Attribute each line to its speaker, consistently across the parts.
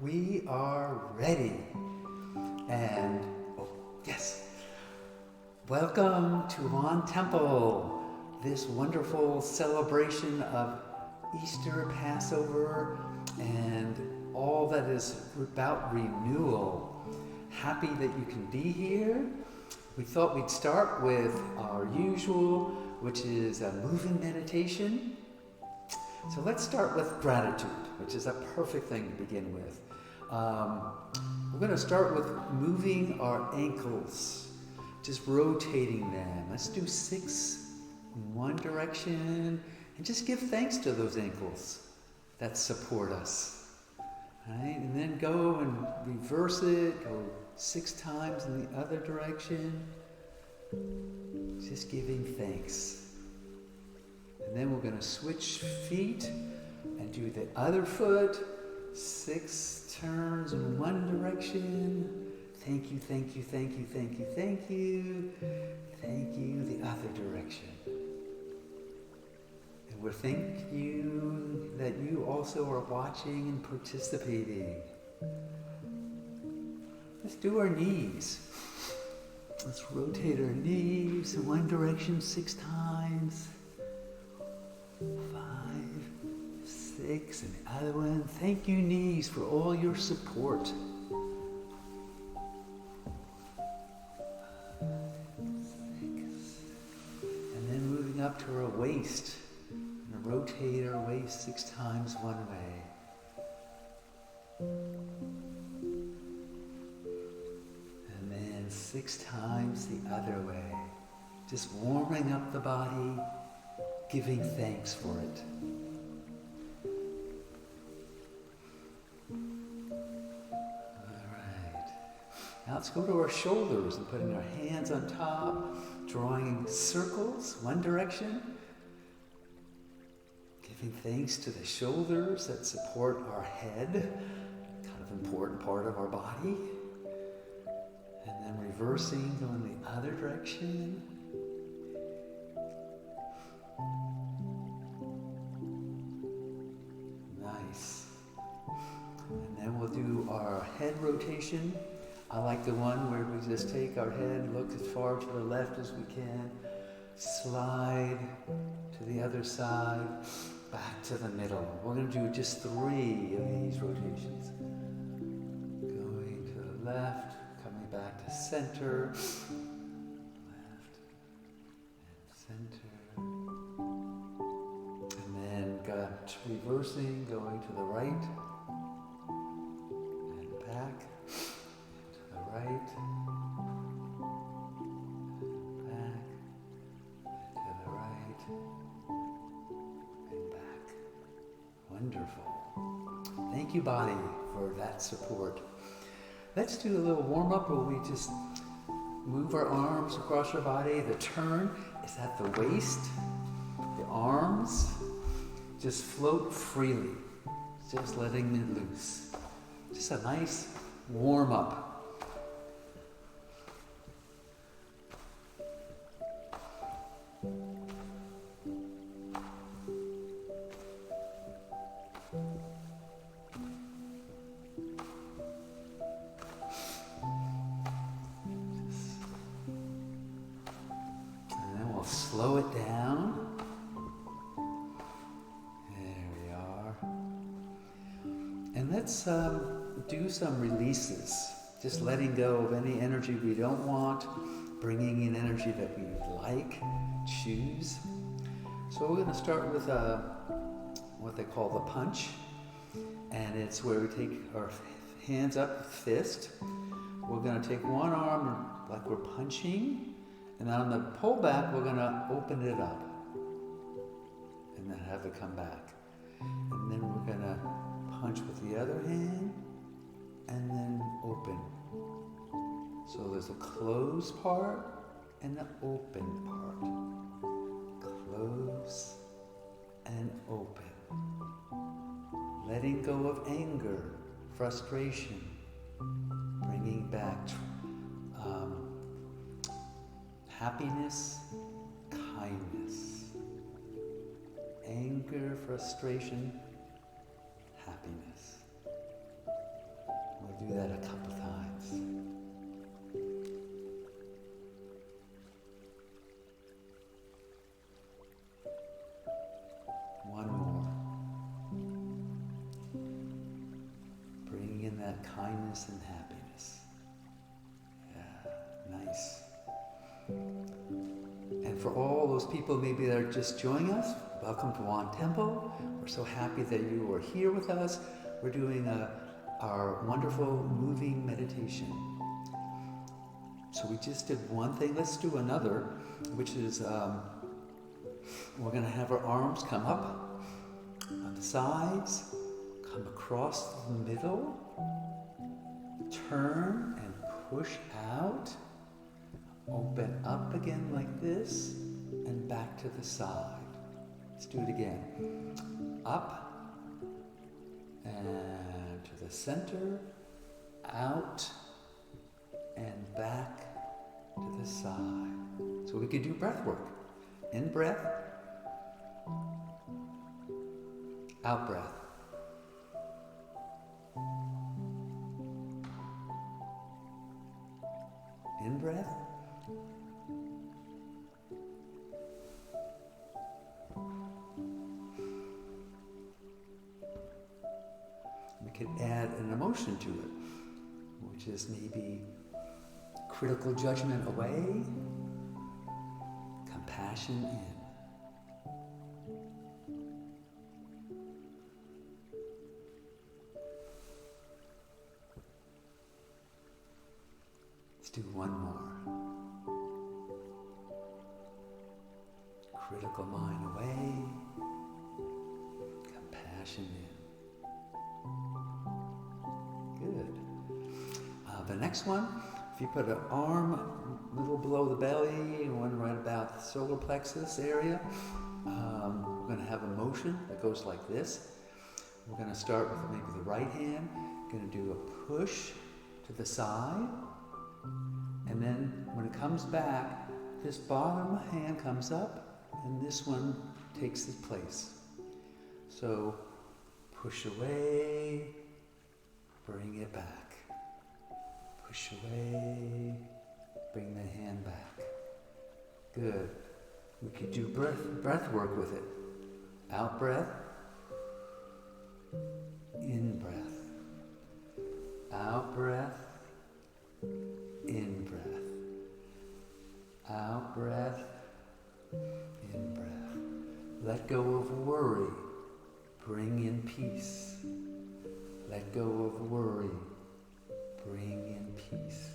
Speaker 1: We are ready. And, yes. Welcome to Temple, this wonderful celebration of Easter, Passover, and all that is about renewal. Happy that you can be here. We thought we'd start with our usual, which is a moving meditation. So let's start with gratitude, which is a perfect thing to begin with. We're going to start with moving our ankles, just rotating them. Let's do 6 in one direction and just give thanks to those ankles that support us. Right? And then go and reverse it, go 6 times in the other direction, just giving thanks. And then we're going to switch feet and do the other foot, 6 turns in one direction. Thank you, thank you, thank you, thank you, thank you. Thank you, the other direction. And we're thank you that you also are watching and participating. Let's do our knees. Let's rotate our knees in one direction 6 times. 5, 6, and the other one. Thank you, knees, for all your support. 6. And then moving up to our waist. And rotate our waist 6 times one way. And then 6 times the other way. Just warming up the body, giving thanks for it. Now let's go to our shoulders and putting our hands on top, drawing circles, one direction. Giving thanks to the shoulders that support our head, kind of important part of our body. And then reversing, going the other direction. Nice. And then we'll do our head rotation. I like the one where we just take our head, look as far to the left as we can, slide to the other side, back to the middle. We're going to do just 3 of these rotations. Going to the left, coming back to center, left and center. And then reversing, going to the right and back. Right, back, to the right, and back. Wonderful. Thank you, body, for that support. Let's do a little warm-up where we just move our arms across our body. The turn is at the waist. The arms just float freely, just letting it loose. Just a nice warm-up. Slow it down. There we are. And let's do some releases. Just letting go of any energy we don't want, bringing in energy that we like, choose. So we're going to start with what they call the punch. And it's where we take our hands up, fist. We're going to take one arm like we're punching. And on the pullback, we're going to open it up and then have it come back. And then we're going to punch with the other hand and then open. So there's a closed part and the open part. Close and open. Letting go of anger, frustration, bringing back happiness, kindness, anger, frustration, happiness. do that a couple times. One more. Bringing in that kindness and happiness. Yeah, nice. And for all those people maybe that are just joining us, welcome to Wontempo. We're so happy that you are here with us. We're doing our wonderful moving meditation. So we just did one thing. Let's do another, which is we're going to have our arms come up on the sides, come across the middle, turn and push out, open up again like this, and back to the side. Let's do it again. Up and to the center, out and back to the side. So we could do breath work. In breath, out breath. In breath, we could add an emotion to it, which is maybe critical judgment away, compassion in. Let's do one more. Critical mind away, compassion in. Good. The next one, if you put an arm a little below the belly, one right about the solar plexus area, we're going to have a motion that goes like this. We're going to start with maybe the right hand, going to do a push to the side, and then when it comes back, this bottom hand comes up, and this one takes its place. So push away, bring it back. Push away, bring the hand back. Good. We could do breath work with it. Out breath, in breath. Out breath, in breath. Out breath, in breath. Let go of worry, bring in peace. Let go of worry, bring in peace.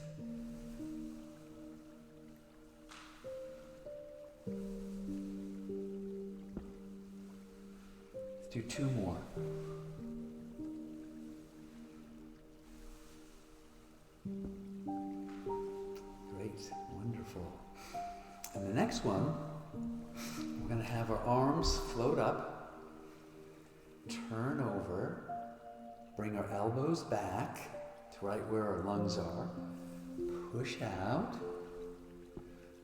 Speaker 1: Let's do two more. Great, wonderful. And the next one, we're going to have our arms float up, turn over, bring our elbows back to right where our lungs are, push out,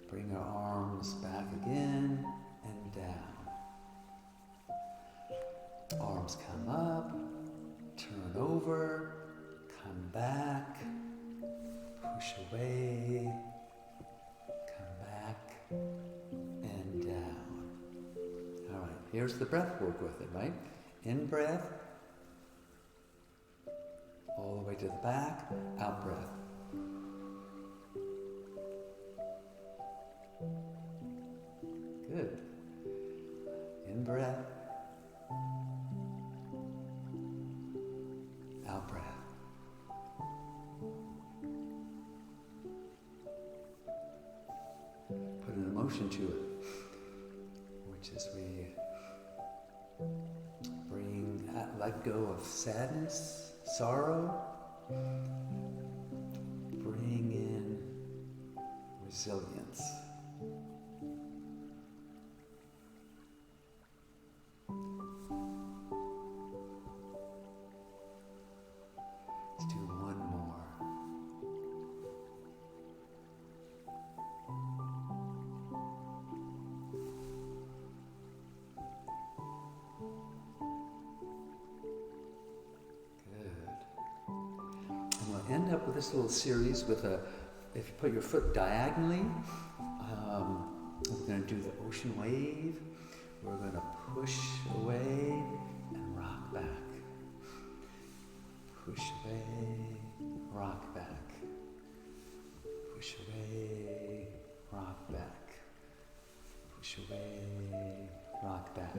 Speaker 1: bring our arms back again and down. Arms come up, turn over, come back, push away, come back and down. All right, here's the breath work with it, right? In breath, all the way to the back, out breath. Good. In breath, out breath. Put an emotion to it, which is we let go of sadness, sorrow, bring in resilience. Let's do one more. end up with this little series with if you put your foot diagonally, we're going to do the ocean wave. We're going to push away and rock back. Push away, rock back. Push away, rock back. Push away, rock back.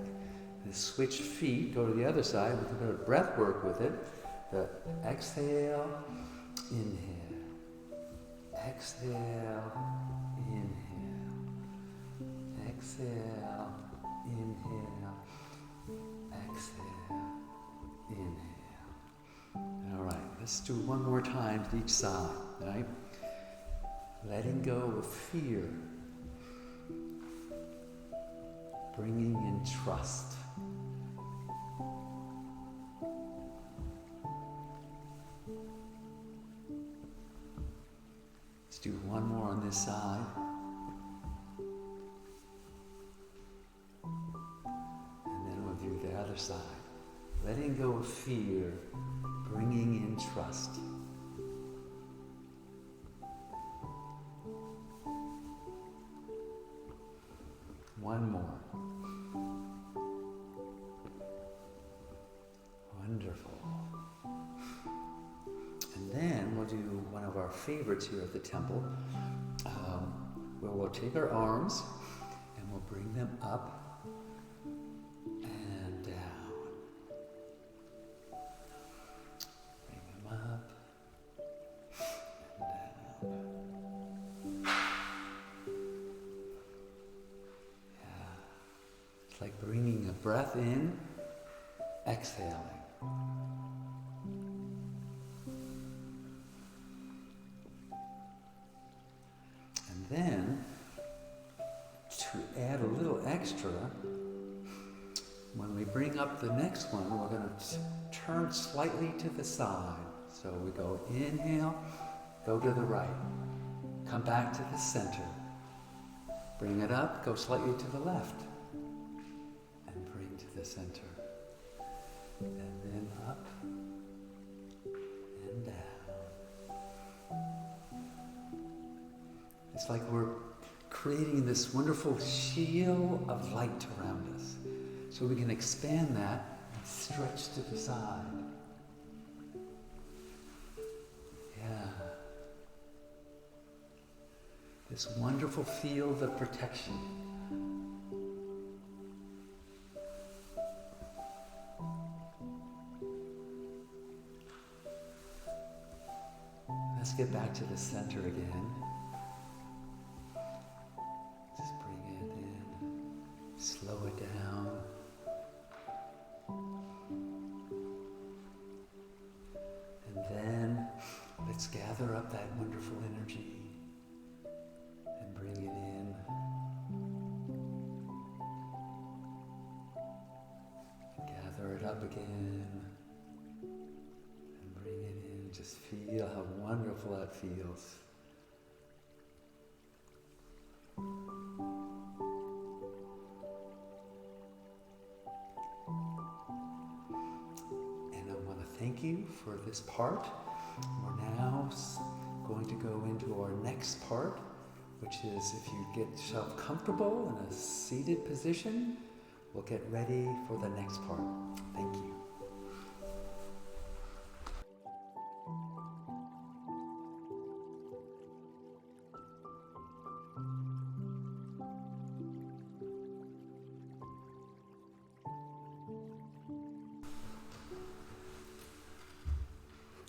Speaker 1: And switch feet, go to the other side. We can go to breath work with it. The exhale, inhale. Exhale, inhale. Exhale, inhale. Exhale, inhale. All right, let's do one more time to each side, right? Letting go of fear. Bringing in trust. Let's do one more on this side. And then we'll do the other side. Letting go of fear, bringing in trust. One more. Wonderful. And then we'll do one of our favorites here at the temple, where we'll take our arms and we'll bring them up and down. Bring them up and down. Yeah. It's like bringing a breath in, exhaling. Then, to add a little extra, when we bring up the next one, we're going to turn slightly to the side. So we go inhale, go to the right, come back to the center, bring it up, go slightly to the left, and bring to the center. And then up and down. It's like we're creating this wonderful shield of light around us. So we can expand that and stretch to the side. Yeah. This wonderful field of protection. Let's get back to the center again. Slow it down. And then let's gather up that wonderful energy and bring it in. And gather it up again and bring it in. Just feel how wonderful that feels. Thank you for this part. We're now going to go into our next part, which is if you get yourself comfortable in a seated position, we'll get ready for the next part. Thank you.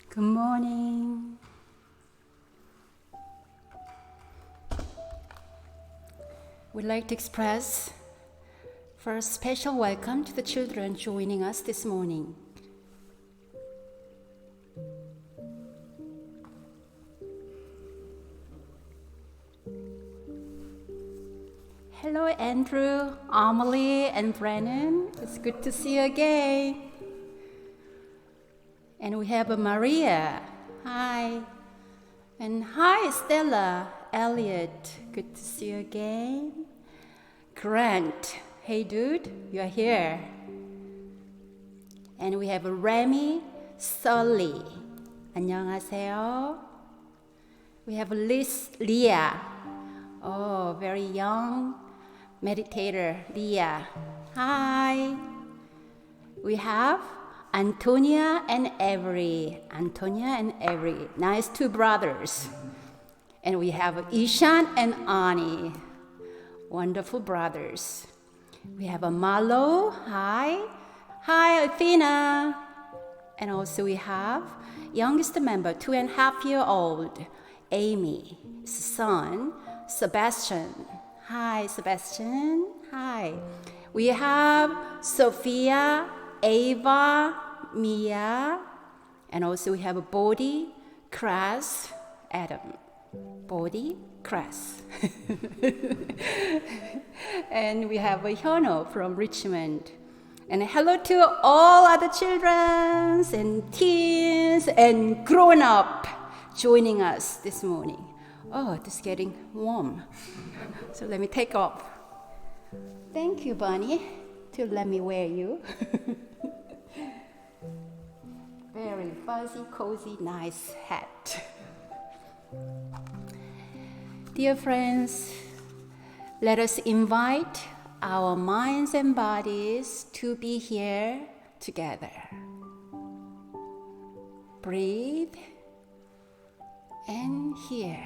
Speaker 2: Good morning. We'd like to express first special welcome to the children joining us this morning. Hello Andrew, Amelie and Brennan. It's good to see you again. And we have Maria. Hi. And hi, Stella, Elliot. Good to see you again. Grant. Hey, dude, you're here. And we have Remy, Sully. 안녕하세요. We have Leah. Oh, very young meditator, Leah. Hi. We have Antonia and Avery. Nice two brothers. And we have Ishan and Ani. Wonderful brothers. We have Malo. Hi. Hi, Athena. And also we have youngest member, 2.5-year-old, Amy, son, Sebastian. Hi, Sebastian. Hi. We have Sophia, Ava, Mia, and also we have Bodhi, Kras, Adam. Bodhi, Kras. And we have Hyono from Richmond. And hello to all other children and teens and grown-up joining us this morning. Oh, it's getting warm. So let me take off. Thank you, Bunny, to let me wear you. Very fuzzy, cozy, nice hat. Dear friends, let us invite our minds and bodies to be here together. Breathe and hear.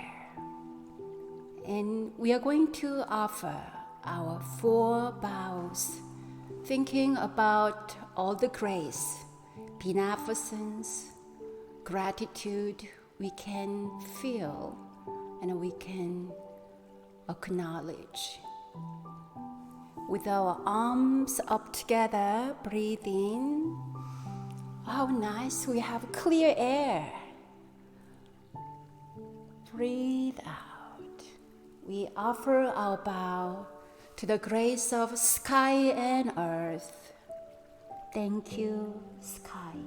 Speaker 2: And we are going to offer our 4 bows, thinking about all the grace, beneficence, gratitude we can feel and we can acknowledge. With our arms up together, breathe in. How nice, we have clear air. Breathe out. We offer our bow to the grace of sky and earth. Thank you, sky,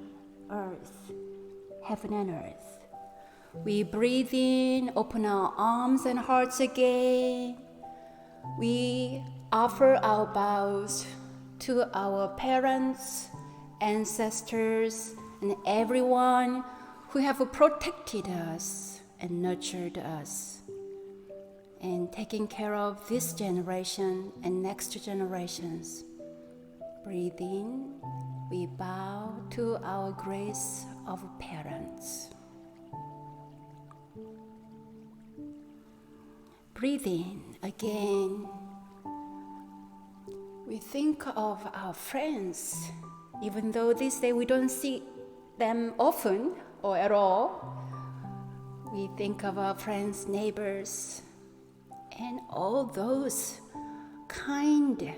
Speaker 2: earth, heaven and earth. We breathe in, open our arms and hearts again. We offer our bows to our parents, ancestors, and everyone who have protected us and nurtured us and taking care of this generation and next generations. Breathe in, we bow to our grace of parents. Breathe in again. We think of our friends, even though this day we don't see them often or at all. We think of our friends, neighbors, and all those kind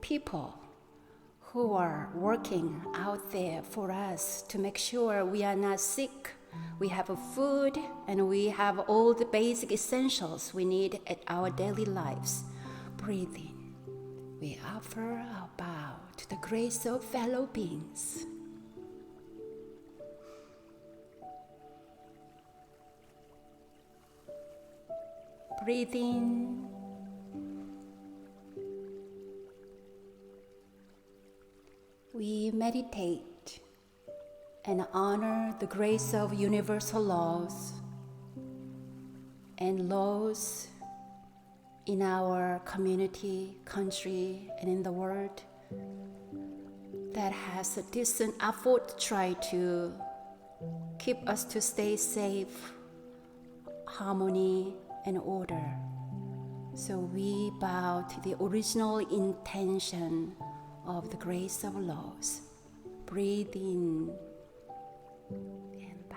Speaker 2: people who are working out there for us to make sure we are not sick, we have food, and we have all the basic essentials we need at our daily lives. Breathe in. We offer our bow to the grace of fellow beings. Breathe in. We meditate and honor the grace of universal laws and laws in our community, country, and in the world that has a decent effort to try to keep us to stay safe, harmony, and order. So we bow to the original intention of the grace of laws. Breathe in and bow.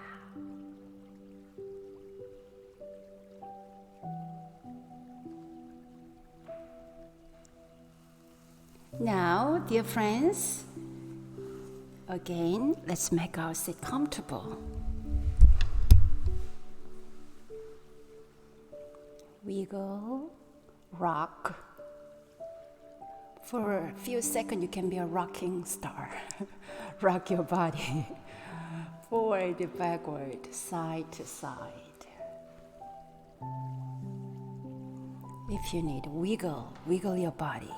Speaker 2: Now, dear friends, again, let's make our seat comfortable. Wiggle, rock. For a few seconds, you can be a rocking star. Rock your body forward, backward, side to side. If you need, wiggle your body.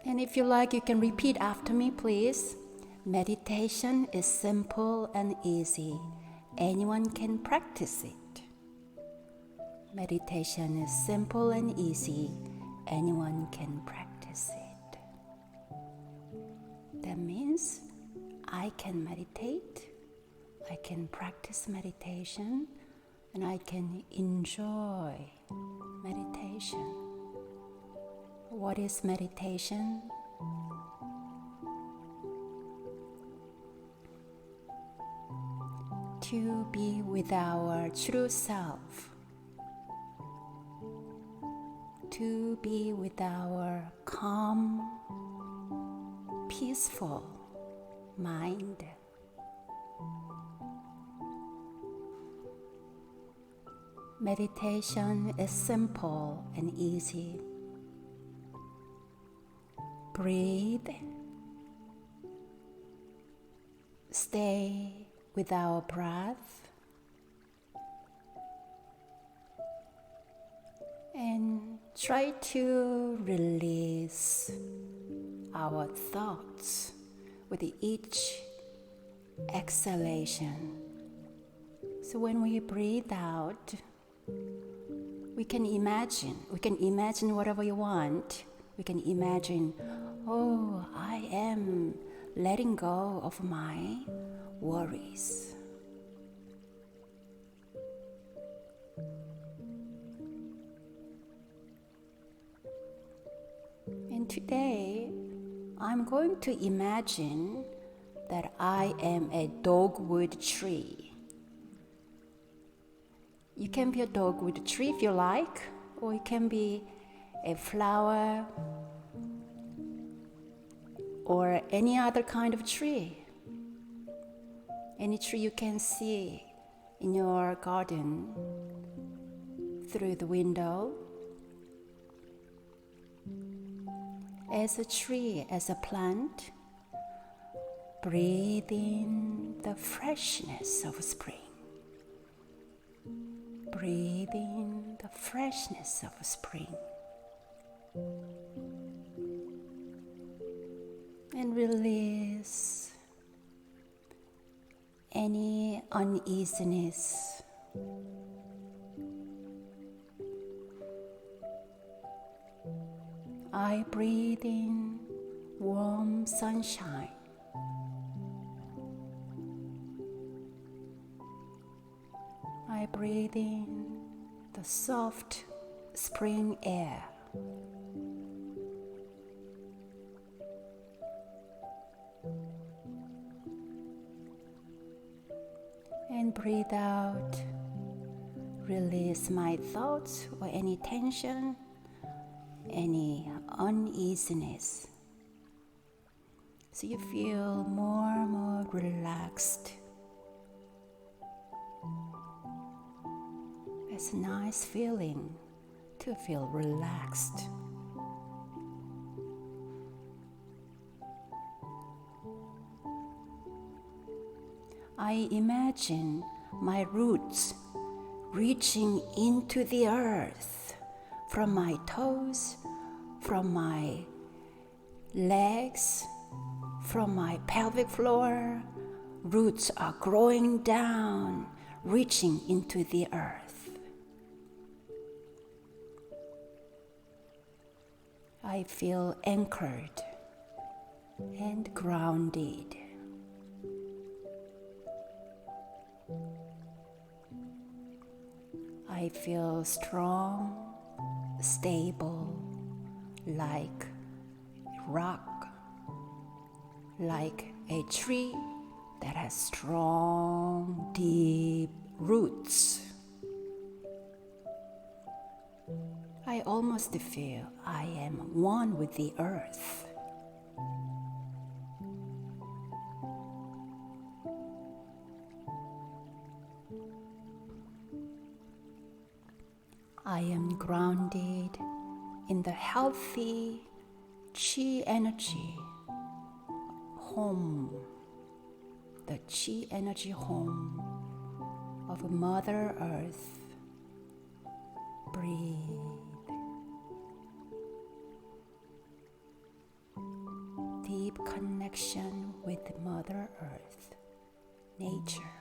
Speaker 2: And if you like, you can repeat after me, please. meditation is simple and easy. Anyone can practice it. Meditation is simple and easy. Anyone can practice it. That means I can meditate, I can practice meditation, and I can enjoy meditation. What is meditation? To be with our true self. To be with our calm, peaceful mind. Meditation is simple and easy. Breathe. Stay with our breath. And try to release our thoughts with each exhalation. So when we breathe out, we can imagine whatever you want. We can imagine, oh, I am letting go of my worries. And today, I'm going to imagine that I am a dogwood tree. You can be a dogwood tree if you like, or it can be a flower or any other kind of tree. Any tree you can see in your garden through the window. As a tree, as a plant, breathe in the freshness of spring. Breathe in the freshness of spring. And release any uneasiness. I breathe in warm sunshine. I breathe in the soft spring air. And breathe out. Release my thoughts or any tension, any uneasiness. So you feel more and more relaxed. It's a nice feeling to feel relaxed. I imagine my roots reaching into the earth from my toes, from my legs, from my pelvic floor. Roots are growing down, reaching into the earth. I feel anchored and grounded. I feel strong, stable, like a rock, like a tree that has strong, deep roots. I almost feel I am one with the earth. I am grounded in the healthy chi energy home, the chi energy home of Mother Earth. Breathe. deep connection with Mother Earth, nature.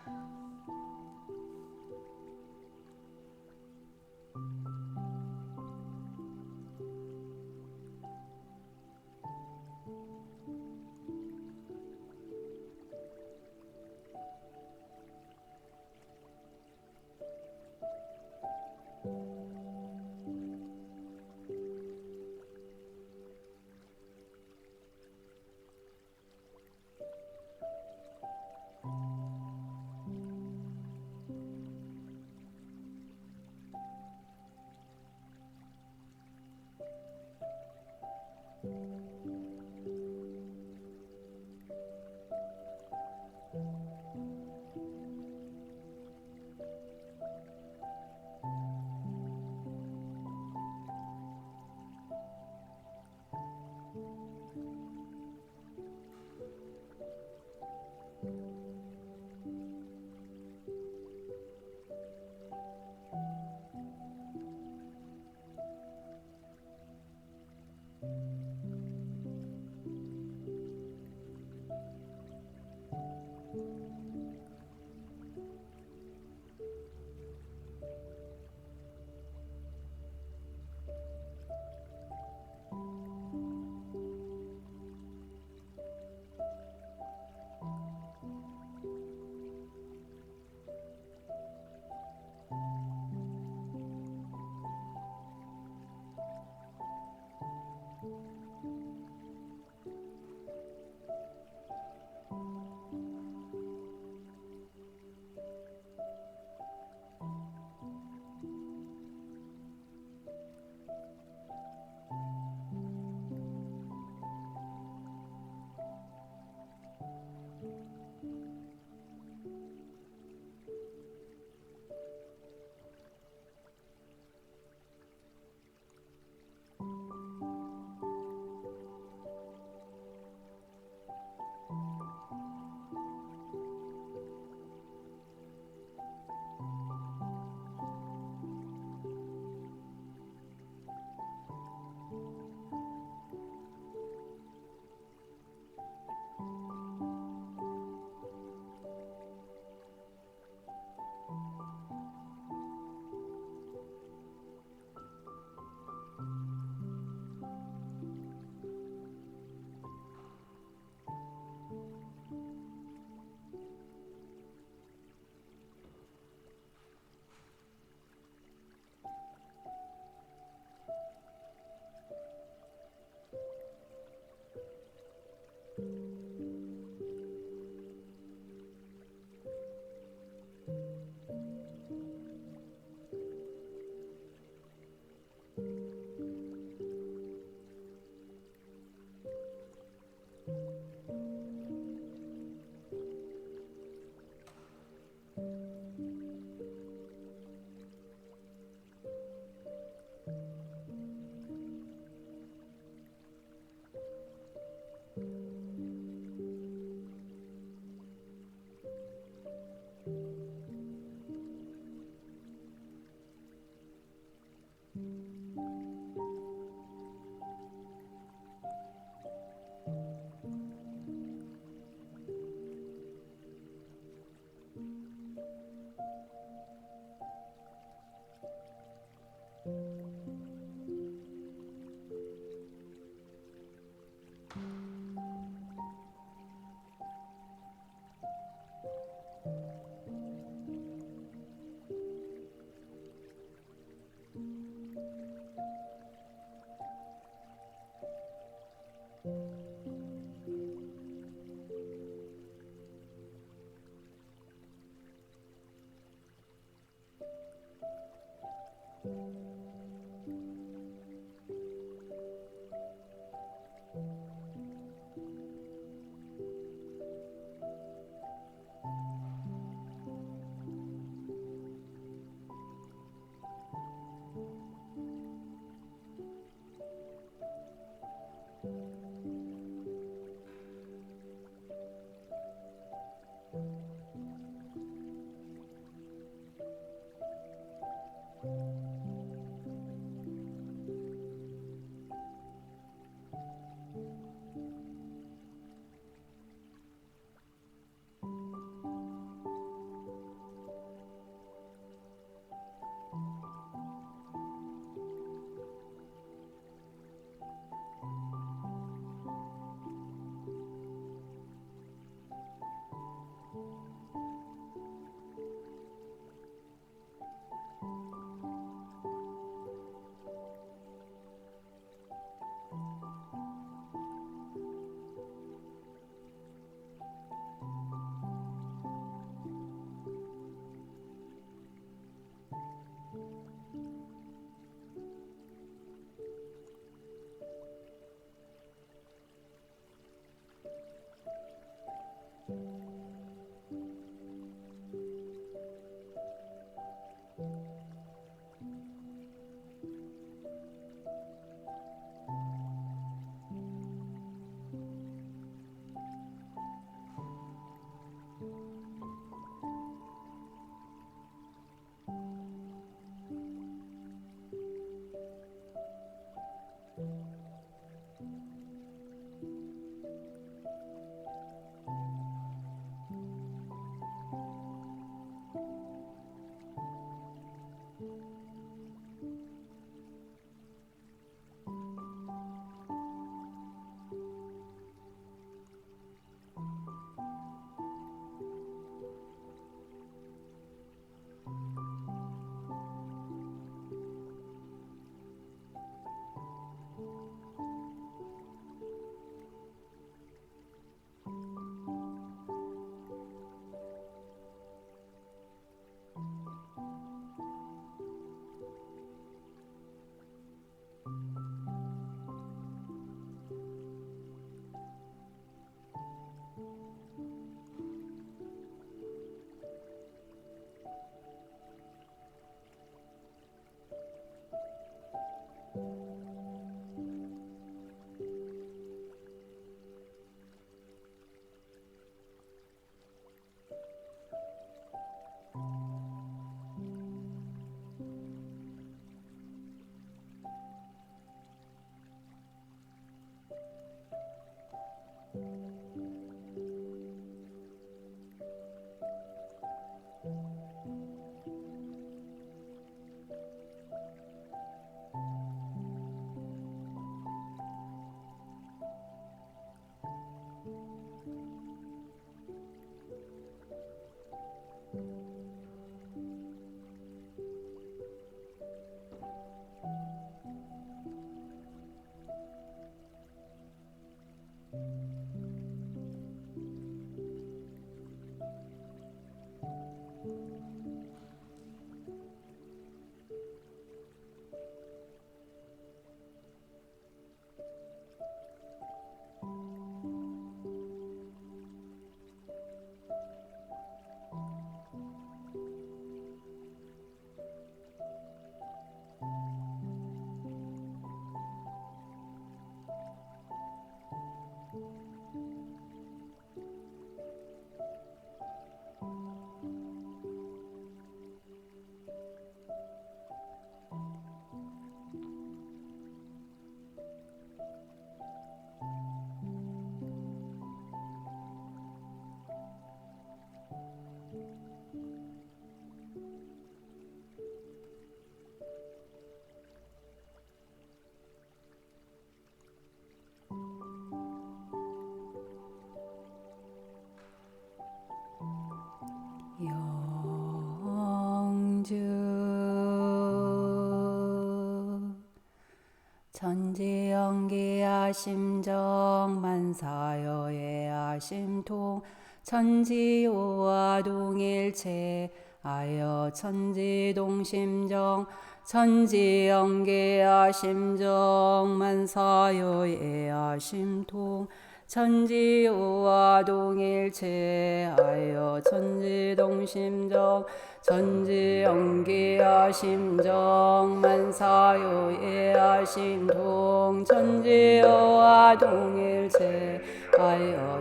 Speaker 2: 천지연기야 심정 만사여예야 심통 천지요와 동일체 아여 천지동심정 천지연기야 심정 만사여예야 심통 천지요와 동일체하여 천지동심정 천지연기야 심정 만사요예야 심통 천지요와 동일체하여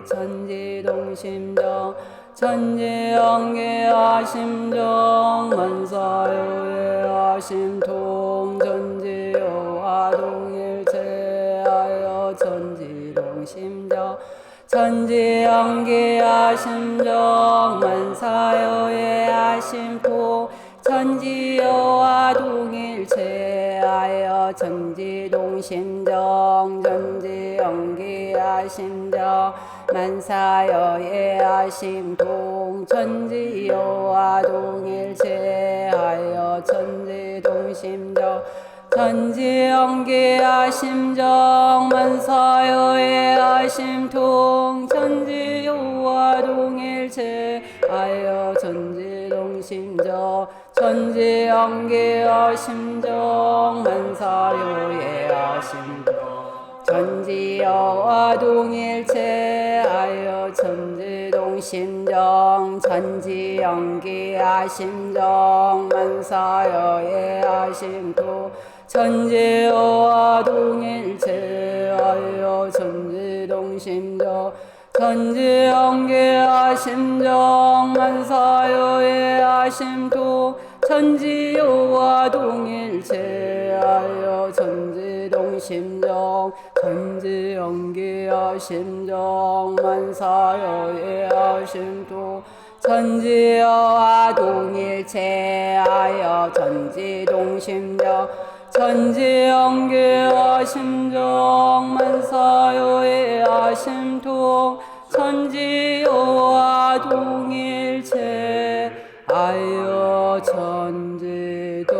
Speaker 2: 천지동심정 천지연기야 심정 만사요예야 심통 천지요와 동일체하여 천지동심정 천지연기야 심정 만사요예야 심통 천지요와 동일체하여 천지동심정 천지연기야 심정 만사여예야 심통 천지요와 동일체하여 천지동심정 천지연기야 심정 만사여예야 심통 천지요와 동일체하여 천지동심정 천지연기야 심정 만사여예야 심통 천지여와 동일체하여 천지동심정 천지연기야 심정 만사여예야 심통 천지여와 동일체하여 천지동심정 천지연기야 심정 만사여예야 심통 천지요와 동일체하여 천지동심정 천지연기야 심정 만사여예야 심통 천지여와 동일체하여 천지동심정 천지연기야 심정 만사여예야 심통 천지요와 동일체하여 천지동심정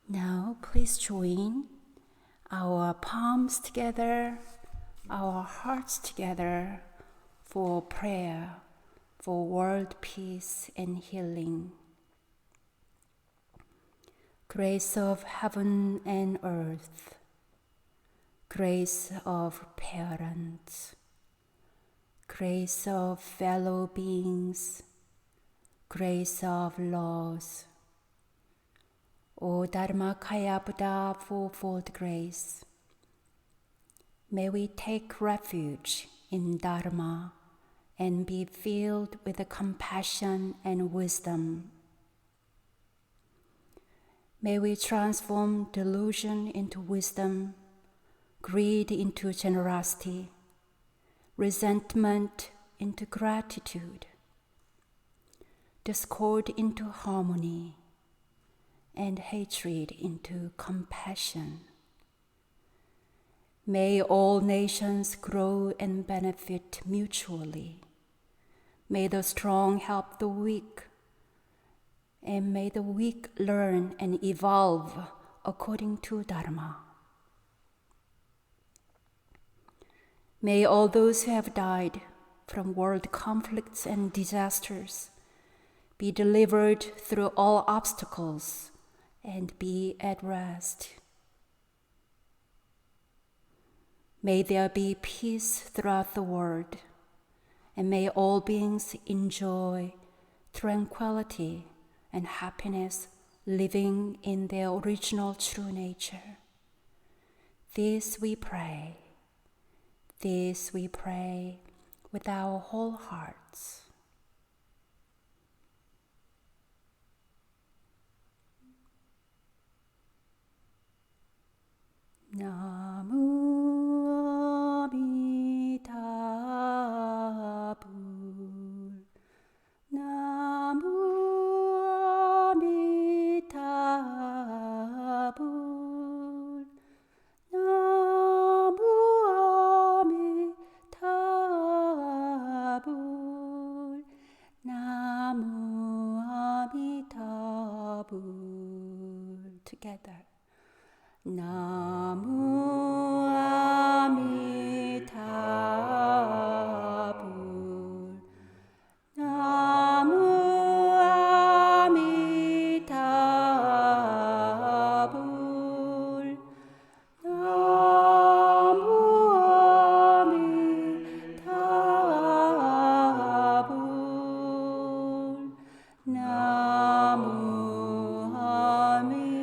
Speaker 2: Now please join our palms together, our hearts together for prayer, for world peace and healing. Grace of heaven and earth, grace of parents, grace of fellow beings, grace of laws. O Dharmakaya Buddha fourfold grace, may we take refuge in Dharma and be filled with the compassion and wisdom. May we transform delusion into wisdom, greed into generosity, resentment into gratitude, discord into harmony, and hatred into compassion. May all nations grow and benefit mutually. May the strong help the weak, and may the weak learn and evolve according to Dharma. May all those who have died from world conflicts and disasters be delivered through all obstacles and be at rest. May there be peace throughout the world, and may all beings enjoy tranquility and happiness living in their original true nature. This we pray with our whole hearts. Namu Amitabha. Namu Amitabha. Namu Amitabha. together. Namu Amitabha. Namu Amitabha. Namu Amitabha. Namu Amitabha.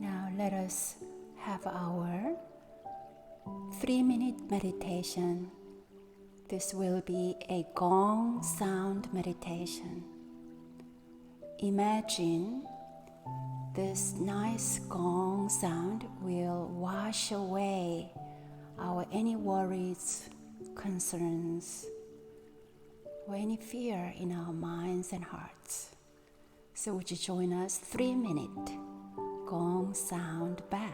Speaker 2: Now let us have our 3-minute meditation. This will be a gong sound meditation. Imagine this nice gong sound will wash away our any worries, concerns, or any fear in our minds and hearts. So would you join us 3-minute gong sound bath?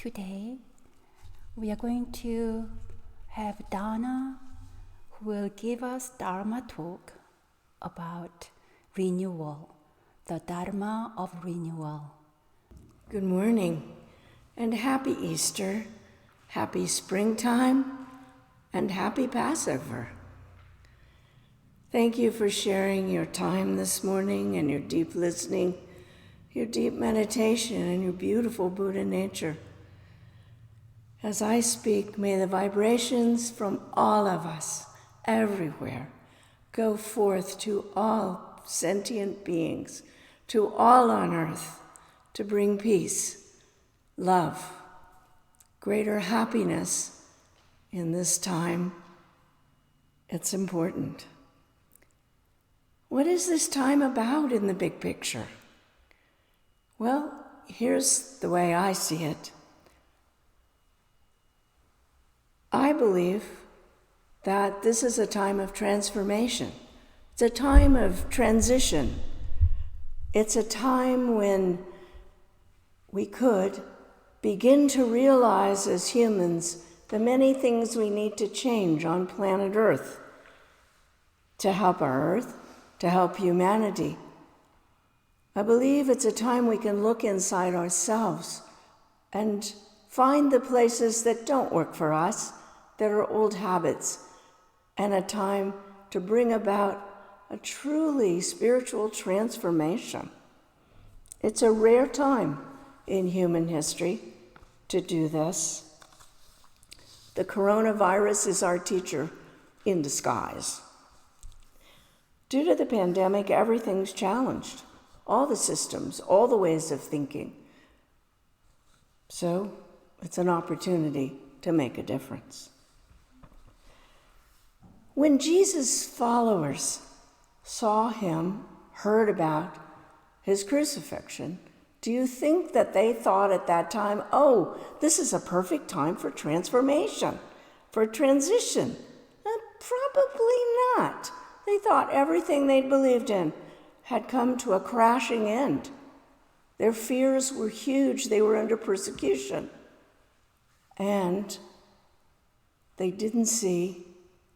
Speaker 2: Today, we are going to have Donna, who will give us Dharma talk about renewal, the Dharma of renewal.
Speaker 3: Good morning and happy Easter, happy springtime, and happy Passover. Thank you for sharing your time this morning and your deep listening, your deep meditation, and your beautiful Buddha nature. As I speak, may the vibrations from all of us, everywhere, go forth to all sentient beings, to all on earth, to bring peace, love, greater happiness in this time. It's important. What is this time about in the big picture? Well, here's the way I see it. I believe that this is a time of transformation. It's a time of transition. It's a time when we could begin to realize as humans the many things we need to change on planet Earth to help our Earth, to help humanity. I believe it's a time we can look inside ourselves and find the places that don't work for us, that are old habits, and a time to bring about a truly spiritual transformation. It's a rare time in human history to do this. The coronavirus is our teacher in disguise. Due to the pandemic, everything's challenged. All the systems, all the ways of thinking. So it's an opportunity to make a difference. When Jesus' followers saw him, heard about his crucifixion, do you think that they thought at that time, oh, this is a perfect time for transformation, for transition? Probably not. They thought everything they'd believed in had come to a crashing end. Their fears were huge. They were under persecution. And they didn't see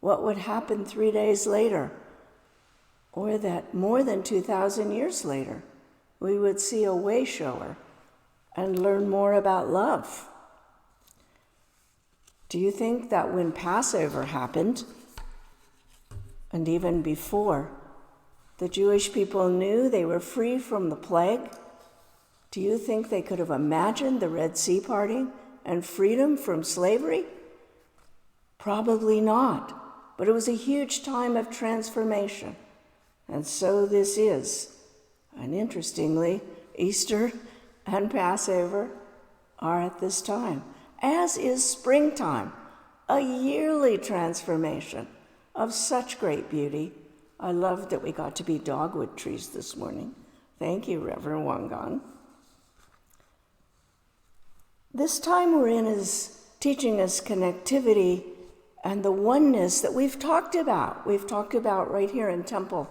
Speaker 3: what would happen 3 days later, or that more than 2,000 years later, we would see a way shower and learn more about love. Do you think that when Passover happened, and even before, the Jewish people knew they were free from the plague? Do you think they could have imagined the Red Sea parting and freedom from slavery? Probably not. But it was a huge time of transformation. And so this is. And interestingly, Easter and Passover are at this time, as is springtime, a yearly transformation of such great beauty. I love that we got to be dogwood trees this morning. Thank you, Reverend Wangan. This time we're in is teaching us connectivity and the oneness that we've talked about. We've talked about right here in Temple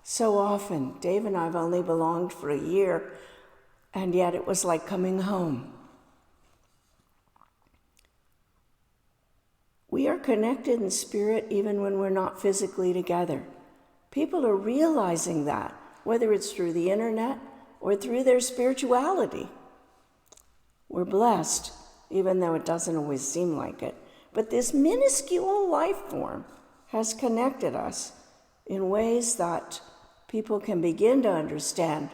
Speaker 3: so often. Dave and I have only belonged for a year, and yet it was like coming home. We are connected in spirit even when we're not physically together. People are realizing that, whether it's through the internet or through their spirituality. We're blessed, even though it doesn't always seem like it. But this minuscule life form has connected us in ways that people can begin to understand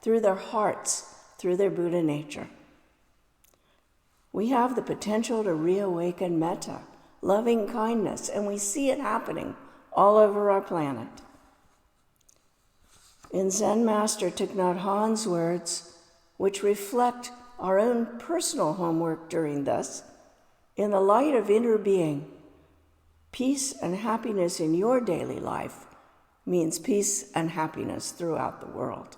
Speaker 3: through their hearts, through their Buddha nature. We have the potential to reawaken metta, loving kindness, and we see it happening all over our planet. In Zen Master Thich Nhat Hanh's words, which reflect our own personal homework during this, in the light of inner being, peace and happiness in your daily life means peace and happiness throughout the world.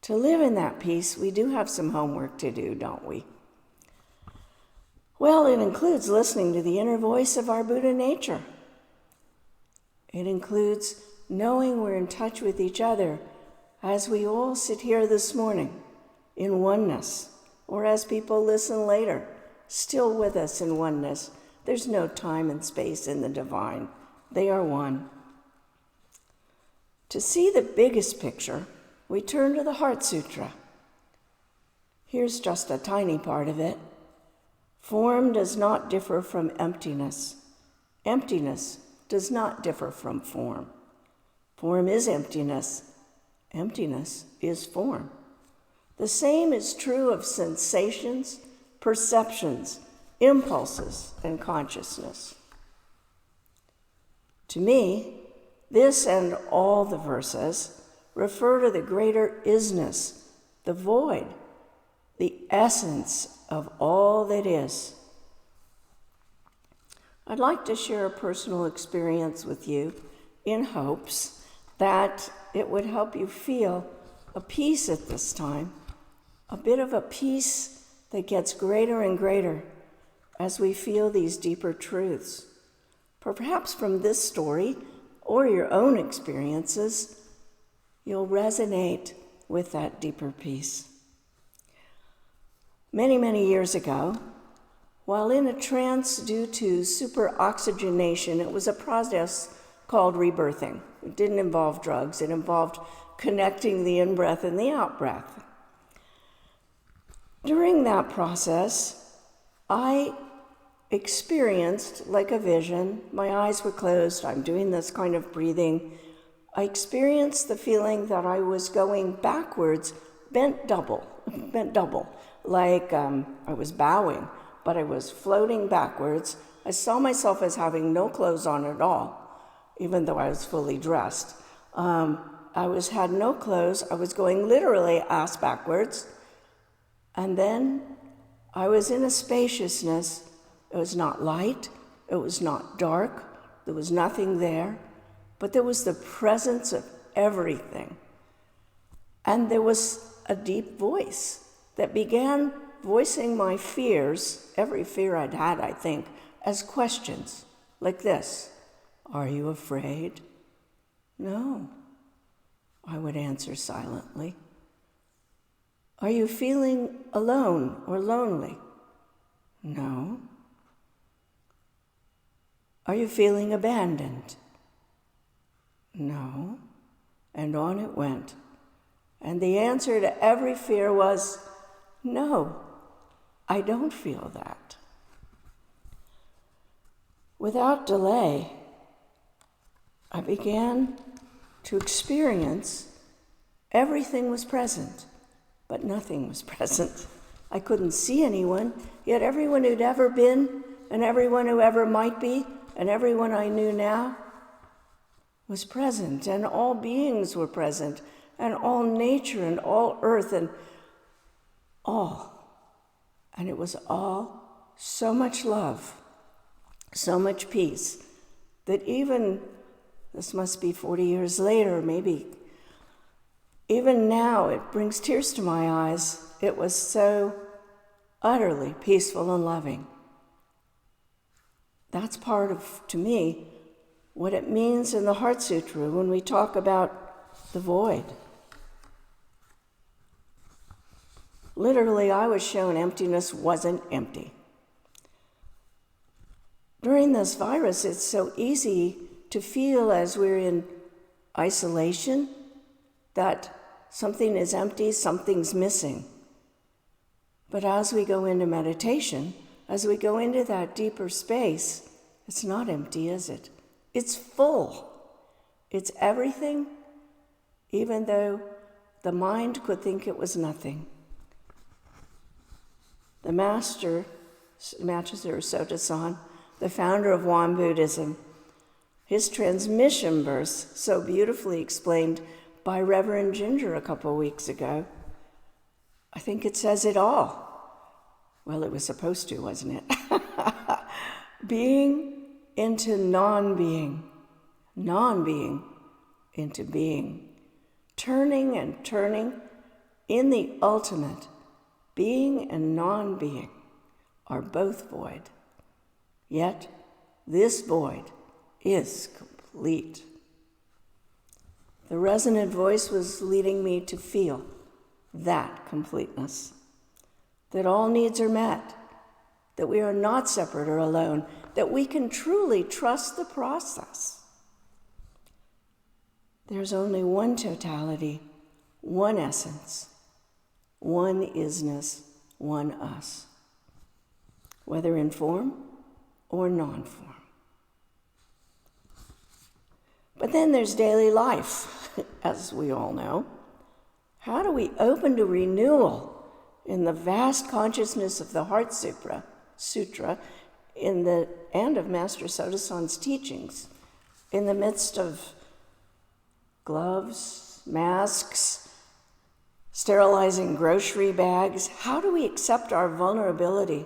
Speaker 3: To live in that peace, we do have some homework to do, don't we? Well, it includes listening to the inner voice of our Buddha nature. It includes knowing we're in touch with each other as we all sit here this morning in oneness, or as people listen later, still with us in oneness. There's no time and space in the divine. They are one. To see the biggest picture, we turn to the Heart Sutra. Here's just a tiny part of it. Form does not differ from emptiness. Emptiness does not differ from form. Form is emptiness. Emptiness is form. The same is true of sensations, perceptions, impulses, and consciousness. To me, this and all the verses refer to the greater isness, the void, the essence of all that is. I'd like to share a personal experience with you in hopes that it would help you feel a peace at this time, a bit of a peace that gets greater and greater as we feel these deeper truths. Perhaps from this story or your own experiences, you'll resonate with that deeper peace. Many, many years ago, while in a trance due to superoxygenation, it was a process called rebirthing. It didn't involve drugs. It involved connecting the in-breath and the out-breath. During that process, I experienced like a vision. My eyes were closed. I'm doing this kind of breathing. I experienced the feeling that I was going backwards, bent double, like I was bowing, but I was floating backwards. I saw myself as having no clothes on at all, even though I was fully dressed. I had no clothes. I was going literally ass backwards. And then I was in a spaciousness. It was not light. It was not dark. There was nothing there. But there was the presence of everything. And there was a deep voice that began voicing my fears, every fear I'd had, I think, as questions like this. Are you afraid? No, I would answer silently. Are you feeling alone or lonely? No. Are you feeling abandoned? No. And on it went. And the answer to every fear was, no, I don't feel that. Without delay, I began to experience everything was present, but nothing was present. I couldn't see anyone, yet everyone who'd ever been, and everyone who ever might be, and everyone I knew now was present, and all beings were present, and all nature and all earth and all. And it was all so much love, so much peace, that even, this must be 40 years later, maybe, even now it brings tears to my eyes. It was so utterly peaceful and loving. That's part of, to me, what it means in the Heart Sutra when we talk about the void. Literally, I was shown emptiness wasn't empty. During this virus, it's so easy to feel as we're in isolation that something is empty, something's missing. But as we go into meditation, as we go into that deeper space, it's not empty, is it? It's full. It's everything, even though the mind could think it was nothing. The master, Master Sotasan, the founder of Won Buddhism, his transmission verse, so beautifully explained by Reverend Ginger a couple of weeks ago, I think it says it all. Well, it was supposed to, wasn't it? Being into non-being, non-being into being, turning and turning in the ultimate. Being and non-being are both void, yet this void is complete. The resonant voice was leading me to feel that completeness, that all needs are met, that we are not separate or alone, that we can truly trust the process. There's only one totality, one essence, one isness, one us, whether in form or non-form. But then there's daily life, as we all know. How do we open to renewal in the vast consciousness of the Heart Sutra, in the end of Master Sotasan's teachings, in the midst of gloves, masks, sterilizing grocery bags. How do we accept our vulnerability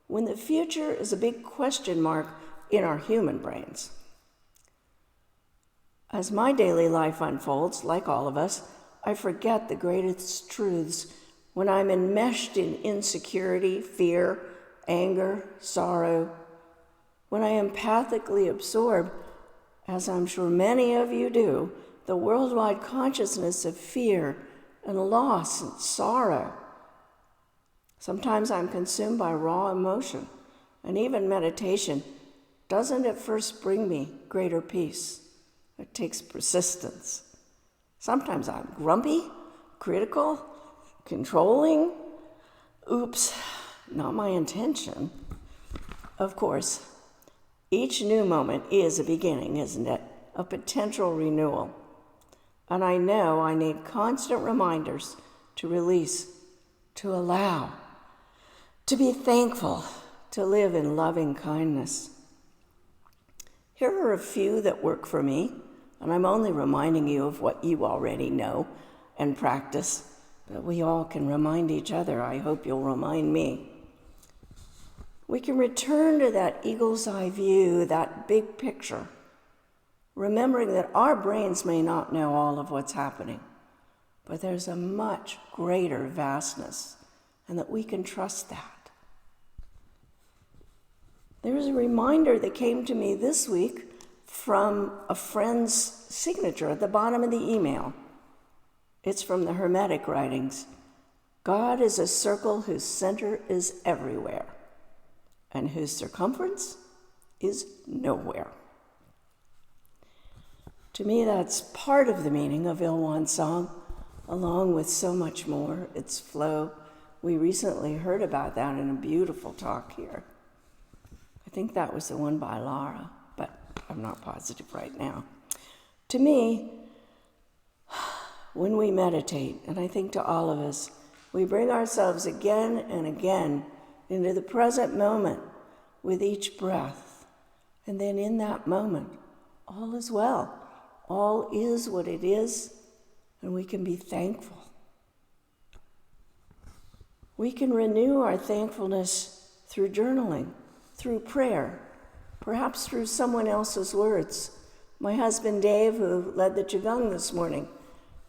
Speaker 3: when the future is a big question mark in our human brains? As my daily life unfolds, like all of us, I forget the greatest truths when I'm enmeshed in insecurity, fear, anger, sorrow, when I empathically absorb, as I'm sure many of you do, the worldwide consciousness of fear and loss and sorrow. Sometimes I'm consumed by raw emotion, and even meditation doesn't at first bring me greater peace. It takes persistence. Sometimes I'm grumpy, critical, controlling. Oops, not my intention. Of course, each new moment is a beginning, isn't it? A potential renewal. And I know I need constant reminders to release, to allow, to be thankful, to live in loving kindness. Here are a few that work for me, and I'm only reminding you of what you already know and practice, but we all can remind each other. I hope you'll remind me. We can return to that eagle's eye view, that big picture, remembering that our brains may not know all of what's happening, but there's a much greater vastness, and that we can trust that. There's a reminder that came to me this week from a friend's signature at the bottom of the email. It's from the Hermetic writings. God is a circle whose center is everywhere, and whose circumference is nowhere. To me, that's part of the meaning of Ilwan Song, along with so much more, its flow. We recently heard about that in a beautiful talk here. I think that was the one by Lara, but I'm not positive right now. To me, when we meditate, and I think to all of us, we bring ourselves again and again into the present moment with each breath. And then in that moment, all is well. All is what it is, and we can be thankful. We can renew our thankfulness through journaling, through prayer, perhaps through someone else's words. My husband Dave, who led the Qigong this morning,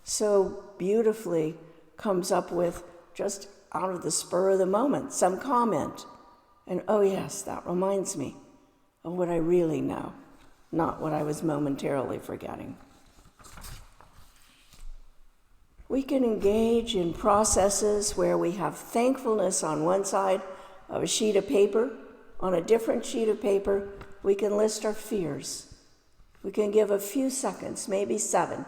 Speaker 3: so beautifully comes up with, just out of the spur of the moment, some comment. And oh yes, that reminds me of what I really know, not what I was momentarily forgetting. We can engage in processes where we have thankfulness on one side of a sheet of paper. On a different sheet of paper, we can list our fears. We can give a few seconds, maybe 7,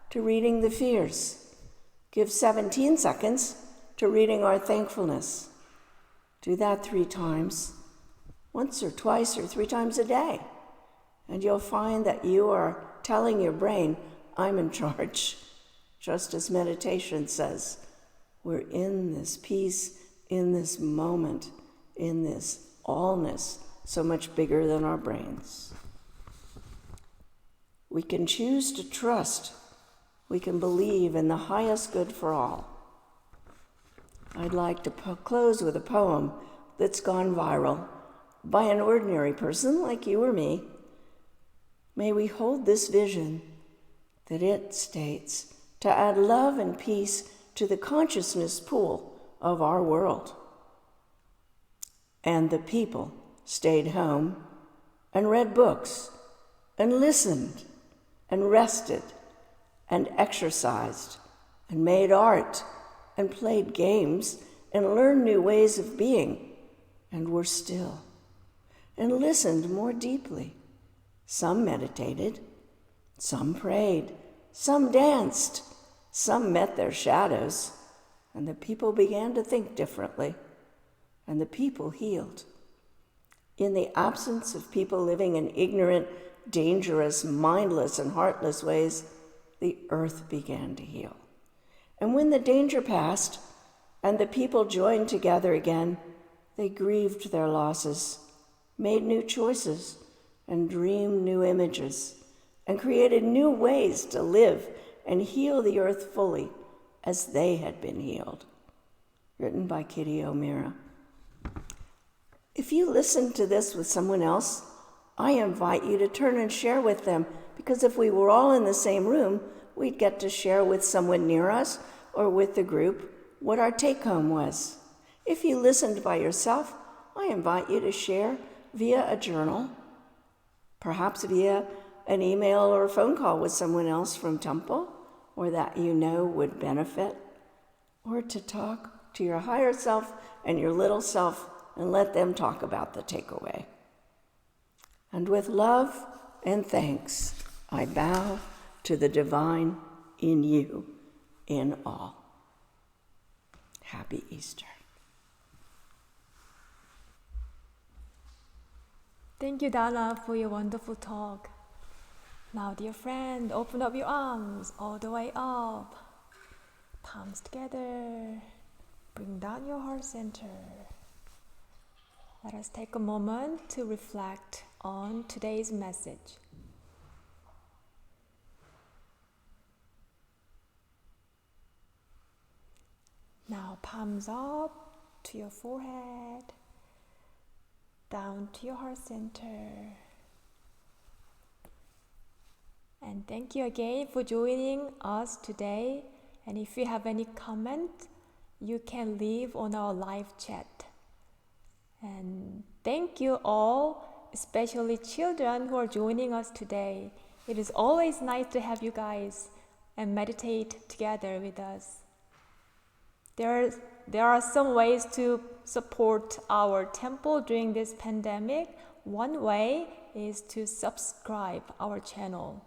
Speaker 3: to reading the fears. Give 17 seconds to reading our thankfulness. Do that 3 times, once or twice or 3 times a day. And you'll find that you are telling your brain, I'm in charge. Just as meditation says, we're in this peace, in this moment, in this allness, so much bigger than our brains. We can choose to trust. We can believe in the highest good for all. I'd like to close with a poem that's gone viral by an ordinary person like you or me. May we hold this vision that it states to add love and peace to the consciousness pool of our world. And the people stayed home and read books and listened and rested and exercised and made art and played games and learned new ways of being and were still and listened more deeply. Some meditated, some prayed, some danced, some met their shadows, and the people began to think differently, and the people healed. In the absence of people living in ignorant, dangerous, mindless, and heartless ways, the earth began to heal. And when the danger passed, and the people joined together again. They grieved their losses, made new choices, and dreamed new images, and created new ways to live and heal the earth fully as they had been healed. Written by Kitty O'Meara. If you listen to this with someone else, I invite you to turn and share with them, because if we were all in the same room, we'd get to share with someone near us or with the group what our take-home was. If you listened by yourself, I invite you to share via a journal, perhaps via an email or a phone call with someone else from Temple or that you know would benefit, or to talk to your higher self and your little self and let them talk about the takeaway. And with love and thanks, I bow to the divine in you, in all. Happy Easter.
Speaker 4: Thank you, Donna, for your wonderful talk. Now, dear friend, open up your arms all the way up. Palms together. Bring down your heart center. Let us take a moment to reflect on today's message. Now, palms up to your forehead, down to your heart center. And thank you again for joining us today. And if you have any comment, you can leave on our live chat. And thank you all, especially children who are joining us today. It is always nice to have you guys and meditate together with us. There are some ways to support our temple during this pandemic. One way is to subscribe our channel.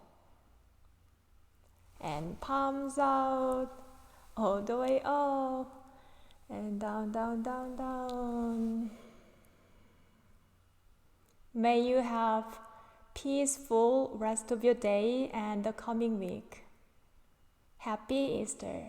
Speaker 4: And palms out, all the way up, and down, down, down, down. May you have peaceful rest of your day and the coming week. Happy Easter.